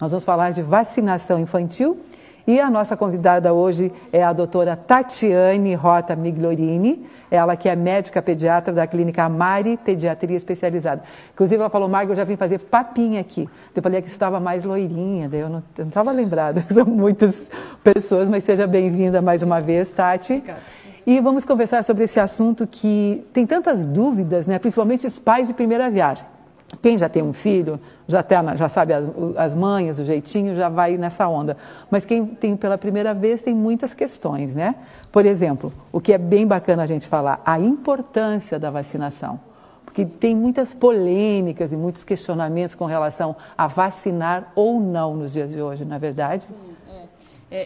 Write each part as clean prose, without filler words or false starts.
Nós vamos falar de vacinação infantil e a nossa convidada hoje é a doutora Tatiane Rota Migliorini, ela que é médica pediatra da clínica Amari Pediatria Especializada. Inclusive ela falou, Marga, eu já vim fazer papinha aqui. Eu falei que estava mais loirinha, daí eu não estava lembrada, são muitas pessoas, mas seja bem-vinda mais uma vez, Tati. Obrigada. E vamos conversar sobre esse assunto que tem tantas dúvidas, né? Principalmente os pais de primeira viagem. Quem já tem um filho, já sabe as manhas, o jeitinho, já vai nessa onda. Mas quem tem pela primeira vez tem muitas questões, né? Por exemplo, o que é bem bacana a gente falar, a importância da vacinação. Porque tem muitas polêmicas e muitos questionamentos com relação a vacinar ou não nos dias de hoje, não é verdade?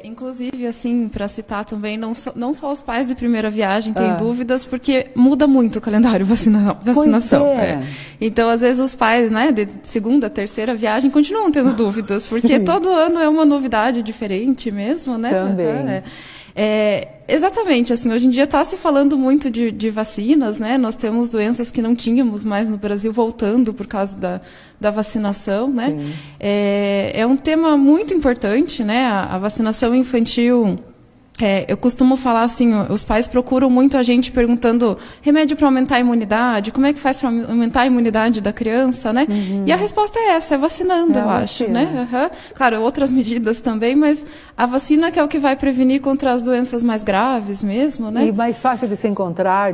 Inclusive, assim, para citar também, não só os pais de primeira viagem têm dúvidas, porque muda muito o calendário vacinação. Então, às vezes, os pais, né, de segunda, terceira viagem continuam tendo dúvidas, porque todo ano é uma novidade diferente mesmo, né? Também. Exatamente, assim, hoje em dia está se falando muito de vacinas, né? Nós temos doenças que não tínhamos mais no Brasil voltando por causa da vacinação, né? É um tema muito importante, né? A vacinação infantil. Eu costumo falar assim, os pais procuram muito a gente perguntando remédio para aumentar a imunidade, como é que faz para aumentar a imunidade da criança, né? E a resposta é essa, é vacinando, eu acho, né? Claro, outras medidas também, mas a vacina que é o que vai prevenir contra as doenças mais graves mesmo, né? E mais fácil de se encontrar,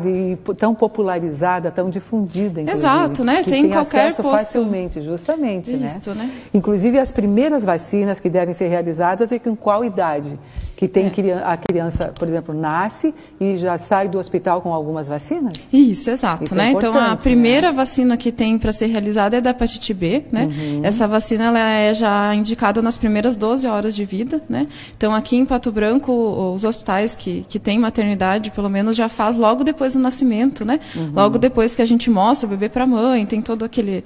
tão popularizada, tão difundida, inclusive. Exato, né? Tem qualquer acesso facilmente, justamente, isso, né? Inclusive as primeiras vacinas que devem ser realizadas e com qual idade? Que tem a criança, por exemplo, nasce e já sai do hospital com algumas vacinas? Isso, exato. Isso né? Então, a primeira né? vacina que tem para ser realizada é da hepatite B, né? Essa vacina ela é já indicada nas primeiras 12 horas de vida, né? Então, aqui em Pato Branco, os hospitais que têm maternidade, pelo menos, já faz logo depois do nascimento, né? Logo depois que a gente mostra o bebê para a mãe, tem todo aquele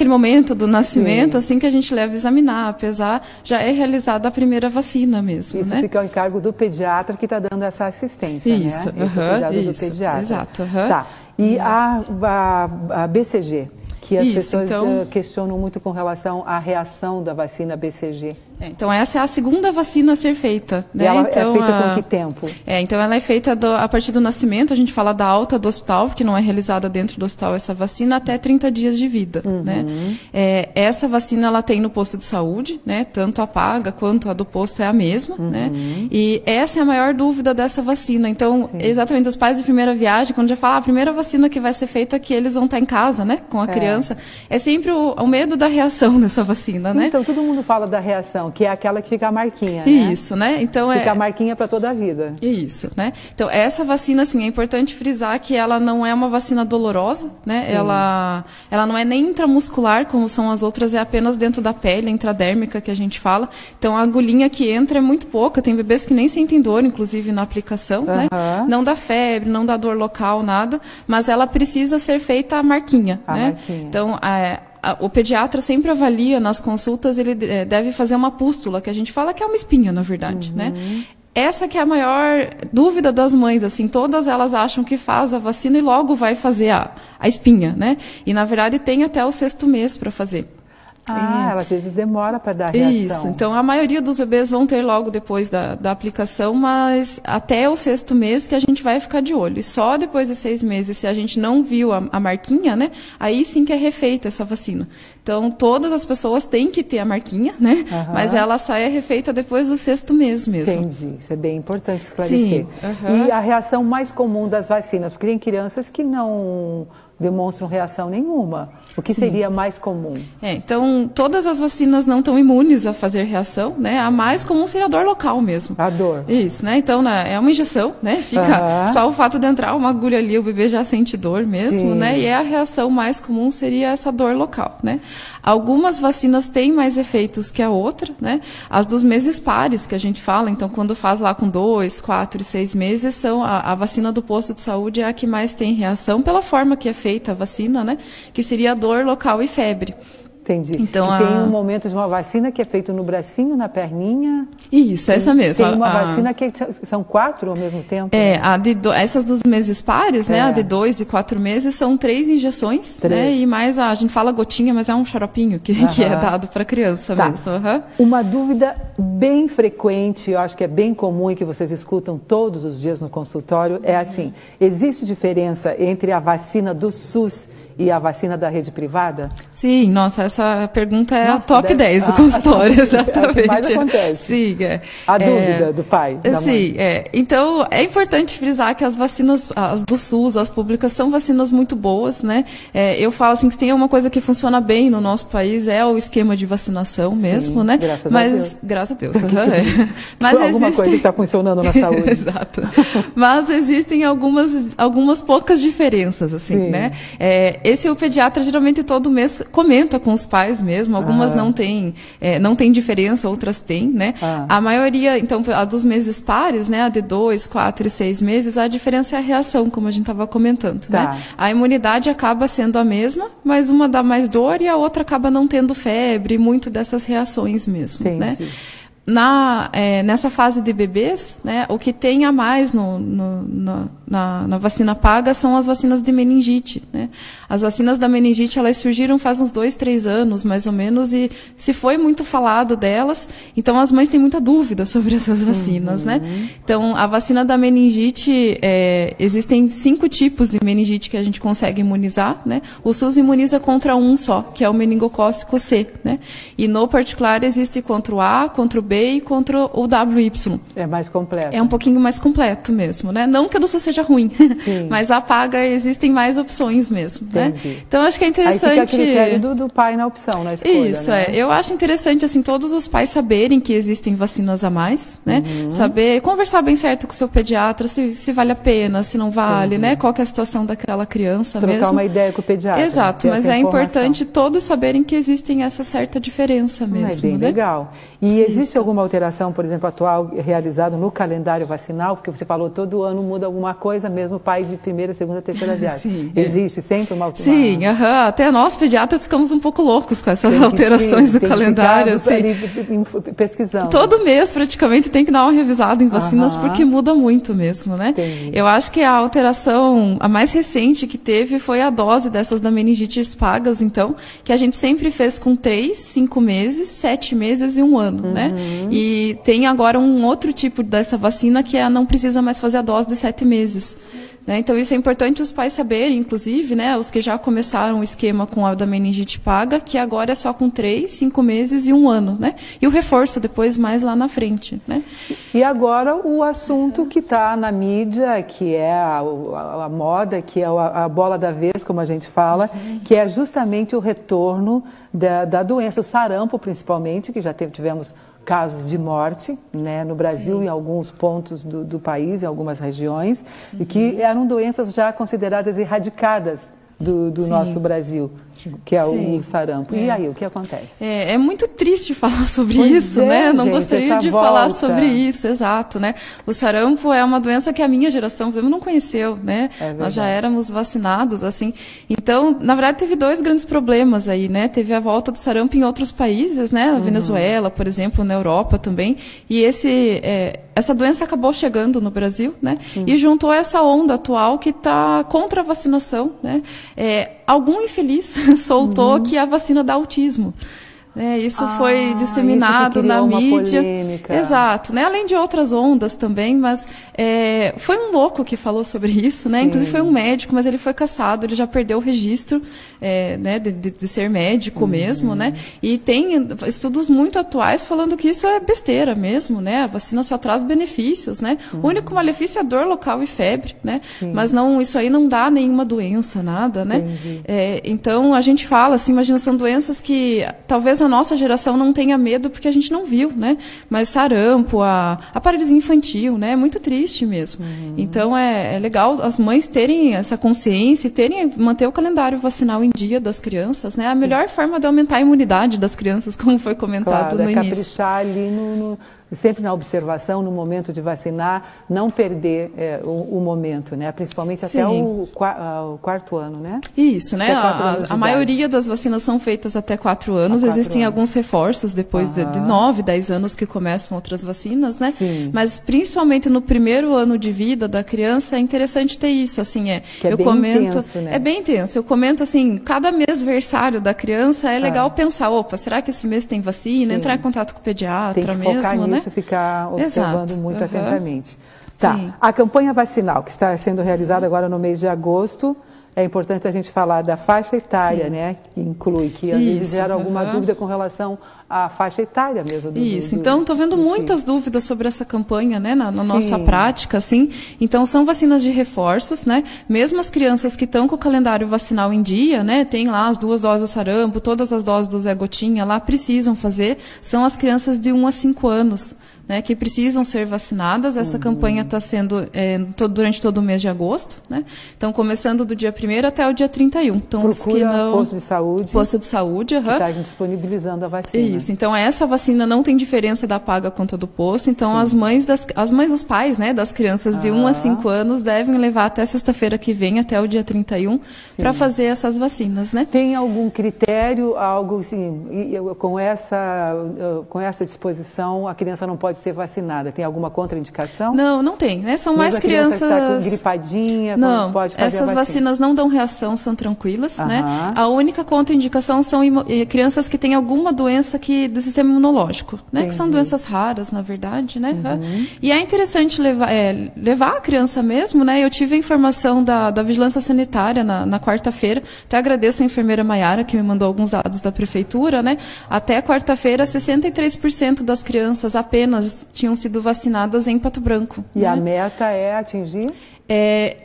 momento do nascimento, assim que a gente leva a examinar, apesar, já é realizada a primeira vacina mesmo, Isso né? fica ao cargo do pediatra que está dando essa assistência, isso, né? Esse cuidado do pediatra. Exato. Tá. E a BCG, que as pessoas questionam muito com relação à reação da vacina BCG. Então, essa é a segunda vacina a ser feita. Né? E ela então, é feita com que tempo? Então, ela é feita a partir do nascimento, a gente fala da alta do hospital, porque não é realizada dentro do hospital essa vacina, até 30 dias de vida. Né? Essa vacina, ela tem no posto de saúde, né? Tanto a paga quanto a do posto é a mesma. Né? E essa é a maior dúvida dessa vacina. Então, exatamente, os pais de primeira viagem, quando já fala a primeira vacina que vai ser feita é que eles vão estar em casa, né? Com a criança, é sempre o medo da reação dessa vacina, né? Então, todo mundo fala da reação, que é aquela que fica a marquinha, né? Isso, né? Então, fica a marquinha para toda a vida. Isso, né? Então, essa vacina, assim, é importante frisar que ela não é uma vacina dolorosa, né? Ela não é nem intramuscular, como são as outras, é apenas dentro da pele, intradérmica, que a gente fala. Então, a agulhinha que entra é muito pouca, tem bebês que nem sentem dor, inclusive, na aplicação, né? Não dá febre, não dá dor local, nada, mas ela precisa ser feita a marquinha, né? Então, o pediatra sempre avalia nas consultas, ele deve fazer uma pústula, que a gente fala que é uma espinha, na verdade, né? Essa que é a maior dúvida das mães, assim, todas elas acham que faz a vacina e logo vai fazer a espinha, né? E, na verdade, tem até o 6º mês para fazer. Ela às vezes demora para dar reação. Isso, então a maioria dos bebês vão ter logo depois da aplicação, mas até o 6º mês que a gente vai ficar de olho. E só depois de 6 meses, se a gente não viu a marquinha, né, aí sim que é refeita essa vacina. Então, todas as pessoas têm que ter a marquinha, né, mas ela só é refeita depois do 6º mês mesmo. Entendi, isso é bem importante esclarecer. E a reação mais comum das vacinas, porque tem crianças que não demonstram reação nenhuma. O que seria mais comum? Então, todas as vacinas não estão imunes a fazer reação, né? A mais comum seria a dor local mesmo. A dor. Isso, né? Então, é uma injeção, né? Fica só o fato de entrar uma agulha ali, o bebê já sente dor mesmo, né? E a reação mais comum seria essa dor local, né? Algumas vacinas têm mais efeitos que a outra, né? As dos meses pares, que a gente fala, então, quando faz lá com 2, 4 e 6 meses, são a vacina do posto de saúde é a que mais tem reação, pela forma que é feita a vacina, né? Que seria a dor local e febre. Entendi. Então, e tem um momento de uma vacina que é feito no bracinho, na perninha? Isso, essa mesmo. Tem uma vacina que são 4 ao mesmo tempo? Essas dos meses pares, né? A de 2 e 4 meses são 3 injeções, né? E mais, a gente fala gotinha, mas é um xaropinho que é dado para criança mesmo. Uma dúvida bem frequente, eu acho que é bem comum e que vocês escutam todos os dias no consultório, é assim, existe diferença entre a vacina do SUS e a vacina da rede privada? Sim, nossa, essa pergunta é a top 10 do consultório, exatamente. É o que mais acontece. Sim, a dúvida do pai, da mãe. Então, é importante frisar que as vacinas, as do SUS, as públicas, são vacinas muito boas, né? Eu falo assim, que se tem uma coisa que funciona bem no nosso país, é o esquema de vacinação mesmo, né? Graças a Deus. Graças a Deus. Mas alguma coisa que está funcionando na saúde. Exato. Mas existem algumas poucas diferenças, assim, né? Esse o pediatra geralmente todo mês comenta com os pais mesmo, algumas não tem diferença, outras têm, né? A maioria, então, a dos meses pares, né, a de 2, 4 e 6 meses, a diferença é a reação, como a gente estava comentando, né? A imunidade acaba sendo a mesma, mas uma dá mais dor e a outra acaba não tendo febre, muito dessas reações mesmo, né? Nessa fase de bebês, né, o que tem a mais na vacina paga são as vacinas de meningite, né? As vacinas da meningite, elas surgiram faz uns 2, 3 anos, mais ou menos, e se foi muito falado delas, então as mães têm muita dúvida sobre essas vacinas, né? Então, a vacina da meningite, existem 5 tipos de meningite que a gente consegue imunizar, né? O SUS imuniza contra um só, que é o meningocócico C, né? E no particular existe contra o A, contra o B e contra o WY. É mais completo. É um pouquinho mais completo mesmo, né? Não que a do SUS seja ruim, mas a paga existem mais opções mesmo, né? Então acho que é interessante... Aí fica a critério do pai na opção, na escolha, Isso, né? Eu acho interessante, assim, todos os pais saberem que existem vacinas a mais, né? Saber, conversar bem certo com o seu pediatra, se vale a pena, se não vale, né? Qual que é a situação daquela criança mesmo. Trocar uma ideia com o pediatra. Exato, mas é importante todos saberem que existem essa certa diferença mesmo, é bem legal. E existe alguma alteração, por exemplo, atual, realizada no calendário vacinal? Porque você falou, todo ano muda alguma coisa, mesmo pai de primeira, segunda, terceira viagem. Sim, existe sempre uma alteração? Sim, até nós pediatras ficamos um pouco loucos com essas alterações do calendário. Assim. Pesquisando. Todo mês, praticamente, tem que dar uma revisada em vacinas, porque muda muito mesmo, né? Eu acho que a alteração, a mais recente que teve foi a dose dessas da meningite pagas, então, que a gente sempre fez com 3, 5 meses, 7 meses e 1 ano, né? E tem agora um outro tipo dessa vacina que não precisa mais fazer a dose de 7 meses. Né? Então, isso é importante os pais saberem, inclusive, né, os que já começaram o esquema com a da meningite paga, que agora é só com 3, 5 meses e 1 ano, né? E o reforço depois mais lá na frente, né? E agora o assunto que está na mídia, que é a moda, que é a bola da vez, como a gente fala, que é justamente o retorno da doença, o sarampo principalmente, que já tivemos casos de morte, né, no Brasil, em alguns pontos do país, em algumas regiões, e que eram doenças já consideradas erradicadas do nosso Brasil, que é o sarampo. E aí, o que acontece? É muito triste falar sobre isso, né? Não gostaria de falar sobre isso, exato, né? O sarampo é uma doença que a minha geração, por exemplo, não conheceu, né? Nós já éramos vacinados, assim. Então, na verdade, teve 2 grandes problemas aí, né? Teve a volta do sarampo em outros países, né? Na Venezuela, por exemplo, na Europa também. E essa doença acabou chegando no Brasil, né? E juntou essa onda atual que está contra a vacinação, né? Algum infeliz soltou que a vacina dá autismo. Isso foi disseminado na mídia. Polêmica. Exato, né? Além de outras ondas também, mas foi um louco que falou sobre isso, né? Inclusive foi um médico, mas ele foi cassado, ele já perdeu o registro né? de ser médico mesmo, né? E tem estudos muito atuais falando que isso é besteira mesmo, né? A vacina só traz benefícios, né? O único malefício é dor local e febre, né? Mas isso aí não dá nenhuma doença, nada, né? Então a gente fala assim, imagina, são doenças que talvez a nossa geração não tenha medo porque a gente não viu, né? Mas sarampo, a paralisia infantil, né? É muito triste mesmo. Então é legal as mães terem essa consciência e manter o calendário vacinal em dia das crianças, né? A melhor forma de aumentar a imunidade das crianças, como foi comentado no início. Caprichar ali sempre na observação, no momento de vacinar, não perder o momento, né? Principalmente até o quarto ano, né? Isso, né? A maioria das vacinas são feitas até 4 anos. Existem alguns reforços depois de 9, 10 anos que começam outras vacinas, né? Sim. Mas principalmente no primeiro ano de vida da criança é interessante ter isso, assim, que é eu bem comento, intenso, né? É bem intenso. Eu comento assim, cada mêsversário da criança é legal pensar, opa, será que esse mês tem vacina? Sim. Entrar em contato com o pediatra tem que mesmo, focar né? nisso, ficar observando muito atentamente. Tá. Sim. A campanha vacinal que está sendo realizada agora no mês de agosto, é importante a gente falar da faixa etária, né? Que inclui, que às vezes gera alguma dúvida com relação à faixa etária mesmo. Então, estou vendo muitas dúvidas sobre essa campanha, né? Na nossa prática, assim. Então, são vacinas de reforços, né? Mesmo as crianças que estão com o calendário vacinal em dia, né? Tem lá as 2 doses do sarampo, todas as doses do Zé Gotinha lá precisam fazer. São as crianças de 1 a 5 anos. Né, que precisam ser vacinadas. Essa campanha está sendo durante todo o mês de agosto, né? Então, começando do dia 1º até o dia 31. Então, posto de saúde. Posto de saúde, que está disponibilizando a vacina. Isso. Então, essa vacina não tem diferença da paga quanto a do posto. Então, os pais, né, das crianças de 1 a 5 anos devem levar até sexta-feira que vem, até o dia 31, para fazer essas vacinas, né? Tem algum critério, algo assim, com essa disposição, a criança não pode ser vacinada? Tem alguma contraindicação? Não, não tem, né? São mais crianças... Está com gripadinha, não, pode fazer essas vacinas não dão reação, são tranquilas, né? A única contraindicação são crianças que têm alguma doença do sistema imunológico, né? Que são doenças raras, na verdade, né? E é interessante levar a criança mesmo, né? Eu tive a informação da Vigilância Sanitária na quarta-feira, até agradeço a enfermeira Maiara, que me mandou alguns dados da prefeitura, né? Até quarta-feira, 63% das crianças apenas tinham sido vacinadas em Pato Branco. E a meta é atingir?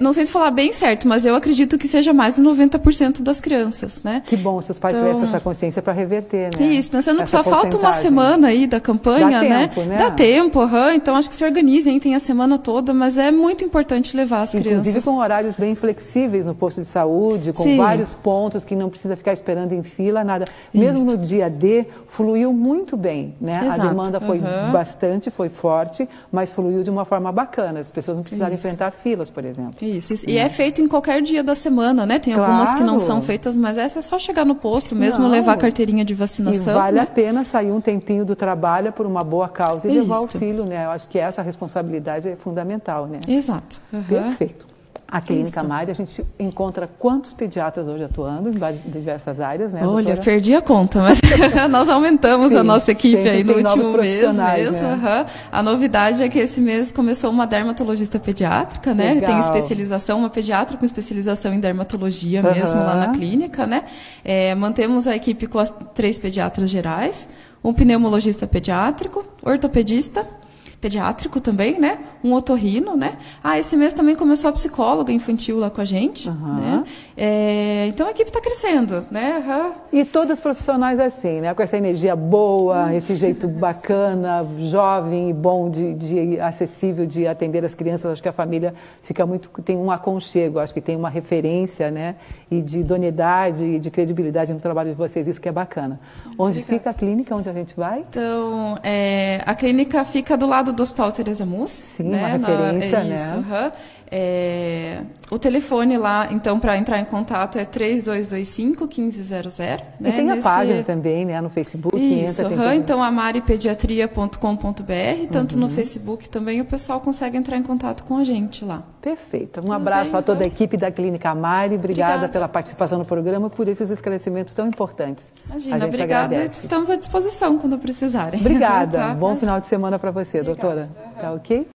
Não sei falar bem certo, mas eu acredito que seja mais de 90% das crianças, né? Que bom se os pais tivessem essa consciência para reverter, né? Isso, pensando que só falta uma semana aí da campanha, Dá tempo, né? Dá tempo, então acho que se organizem, tem a semana toda, mas é muito importante levar as crianças. Inclusive com horários bem flexíveis no posto de saúde, com vários pontos que não precisa ficar esperando em fila, nada. Mesmo no dia D, fluiu muito bem, né? Exato. A demanda foi bastante, foi forte, mas fluiu de uma forma bacana. As pessoas não precisaram enfrentar filas, por exemplo. Isso. E é feito em qualquer dia da semana, né? Tem algumas que não são feitas, mas essa é só chegar no posto mesmo, levar a carteirinha de vacinação. E vale a pena sair um tempinho do trabalho por uma boa causa e levar o filho, né? Eu acho que essa responsabilidade é fundamental, né? Exato. Perfeito. A Clínica Mari, a gente encontra quantos pediatras hoje atuando em diversas áreas, né, doutora? Olha, perdi a conta, mas nós aumentamos a nossa equipe aí no último mês mesmo. Né? A novidade é que esse mês começou uma dermatologista pediátrica, né? Tem especialização, uma pediatra com especialização em dermatologia mesmo lá na clínica, né? Mantemos a equipe com as 3 pediatras gerais, um pneumologista pediátrico, ortopedista, pediátrico também, né? Um otorrino, né? Esse mês também começou a psicóloga infantil lá com a gente, né? Então a equipe está crescendo, né? E todas profissionais assim, né? Com essa energia boa, esse jeito bacana, jovem e bom, de acessível de atender as crianças. Acho que a família tem um aconchego, acho que tem uma referência, né? E de idoneidade e de credibilidade no trabalho de vocês, isso que é bacana. Onde fica a clínica, onde a gente vai? Então, a clínica fica do lado do Hospital Teresa Mussi. Sim, né? Uma referência, né? O telefone lá, então, para entrar em contato é 3225-1500. Né? E tem a página também, né? No Facebook. Isso, então, amaripediatria.com.br, tanto no Facebook também, o pessoal consegue entrar em contato com a gente lá. Perfeito. Um abraço a toda a equipe da Clínica Amari. Obrigada pela participação no programa, por esses esclarecimentos tão importantes. Imagina, obrigada. Agradece. Estamos à disposição quando precisarem. Obrigada. Bom final de semana para você, doutora. Tá ok?